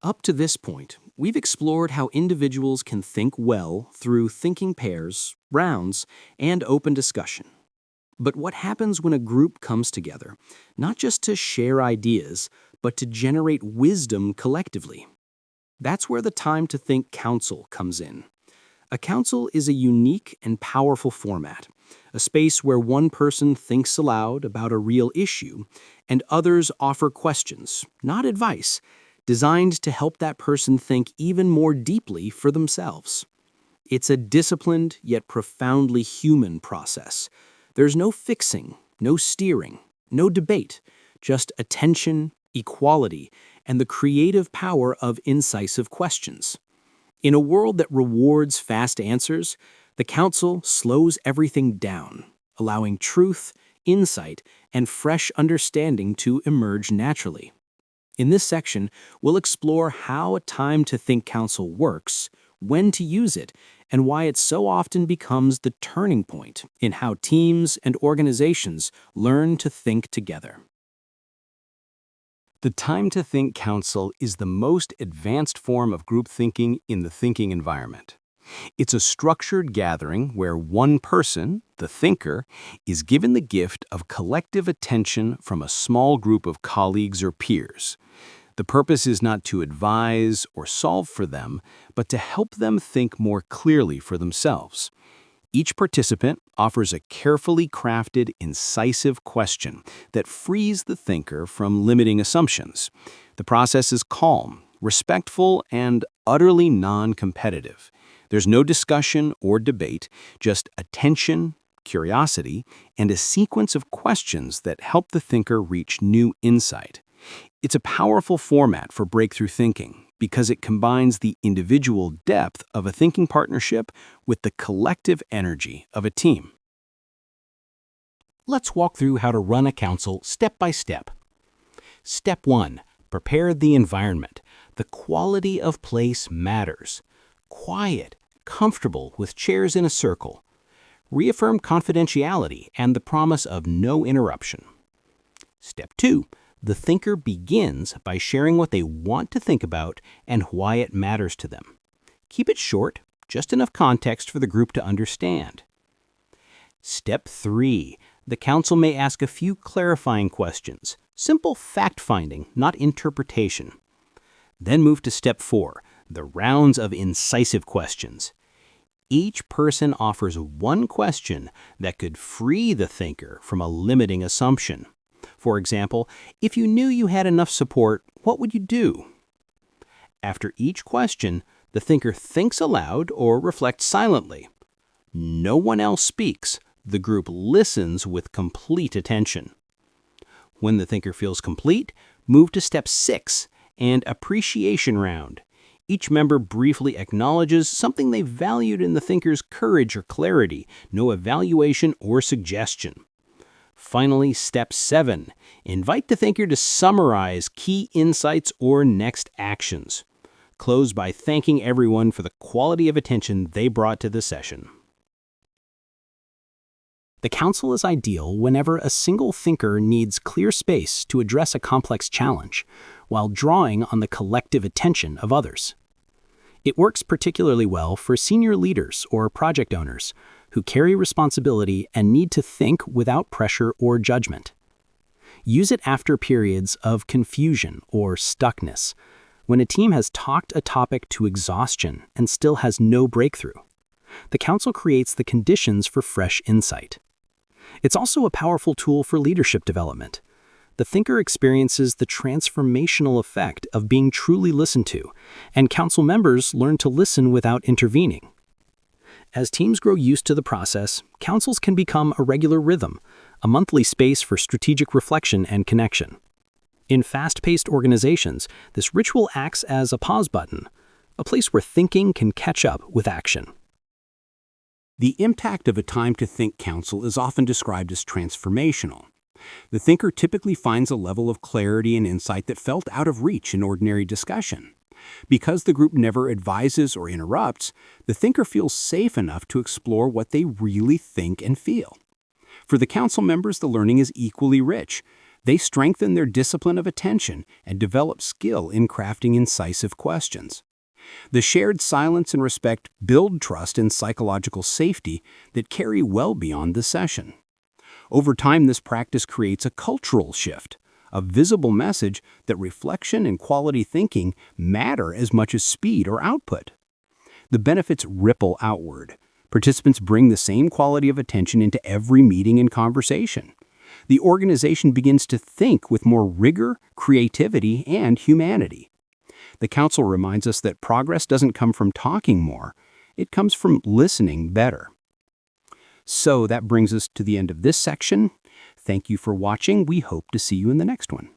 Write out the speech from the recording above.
Up to this point, we've explored how individuals can think well through thinking pairs, rounds, and open discussion. But what happens when a group comes together, not just to share ideas, but to generate wisdom collectively? That's where the Time to Think Council comes in. A council is a unique and powerful format, a space where one person thinks aloud about a real issue and others offer questions, not advice, designed to help that person think even more deeply for themselves. It's a disciplined yet profoundly human process. There's no fixing, no steering, no debate, just attention, equality, and the creative power of incisive questions. In a world that rewards fast answers, the Council slows everything down, allowing truth, insight, and fresh understanding to emerge naturally. In this section, we'll explore how a Time to Think Council works, when to use it, and why it so often becomes the turning point in how teams and organizations learn to think together. The Time to Think Council is the most advanced form of group thinking in the thinking environment. It's a structured gathering where one person, the thinker, is given the gift of collective attention from a small group of colleagues or peers. The purpose is not to advise or solve for them, but to help them think more clearly for themselves. Each participant offers a carefully crafted, incisive question that frees the thinker from limiting assumptions. The process is calm, respectful, and utterly non-competitive. There's no discussion or debate, just attention, curiosity, and a sequence of questions that help the thinker reach new insight. It's a powerful format for breakthrough thinking because it combines the individual depth of a thinking partnership with the collective energy of a team. Let's walk through how to run a council step by step. Step 1. Prepare the environment. The quality of place matters. Quiet, comfortable with chairs in a circle. Reaffirm confidentiality and the promise of no interruption. Step 2. The thinker begins by sharing what they want to think about and why it matters to them. Keep it short, just enough context for the group to understand. Step 3. The council may ask a few clarifying questions, simple fact-finding, not interpretation. Then move to Step 4, the rounds of incisive questions. Each person offers one question that could free the thinker from a limiting assumption. For example, if you knew you had enough support, what would you do? After each question, the thinker thinks aloud or reflects silently. No one else speaks. The group listens with complete attention. When the thinker feels complete, move to Step 6, and appreciation round. Each member briefly acknowledges something they valued in the thinker's courage or clarity, no evaluation or suggestion. Finally, Step 7. Invite the thinker to summarize key insights or next actions. Close by thanking everyone for the quality of attention they brought to the session. The council is ideal whenever a single thinker needs clear space to address a complex challenge, while drawing on the collective attention of others. It works particularly well for senior leaders or project owners who carry responsibility and need to think without pressure or judgment. Use it after periods of confusion or stuckness, when a team has talked a topic to exhaustion and still has no breakthrough. The council creates the conditions for fresh insight. It's also a powerful tool for leadership development. The thinker experiences the transformational effect of being truly listened to, and council members learn to listen without intervening. As teams grow used to the process, councils can become a regular rhythm, a monthly space for strategic reflection and connection. In fast-paced organizations, this ritual acts as a pause button, a place where thinking can catch up with action. The impact of a Time to Think Council is often described as transformational. The thinker typically finds a level of clarity and insight that felt out of reach in ordinary discussion. Because the group never advises or interrupts, the thinker feels safe enough to explore what they really think and feel. For the council members, the learning is equally rich. They strengthen their discipline of attention and develop skill in crafting incisive questions. The shared silence and respect build trust and psychological safety that carry well beyond the session. Over time, this practice creates a cultural shift, a visible message that reflection and quality thinking matter as much as speed or output. The benefits ripple outward. Participants bring the same quality of attention into every meeting and conversation. The organization begins to think with more rigor, creativity, and humanity. The Council reminds us that progress doesn't come from talking more, it comes from listening better. So that brings us to the end of this section. Thank you for watching. We hope to see you in the next one.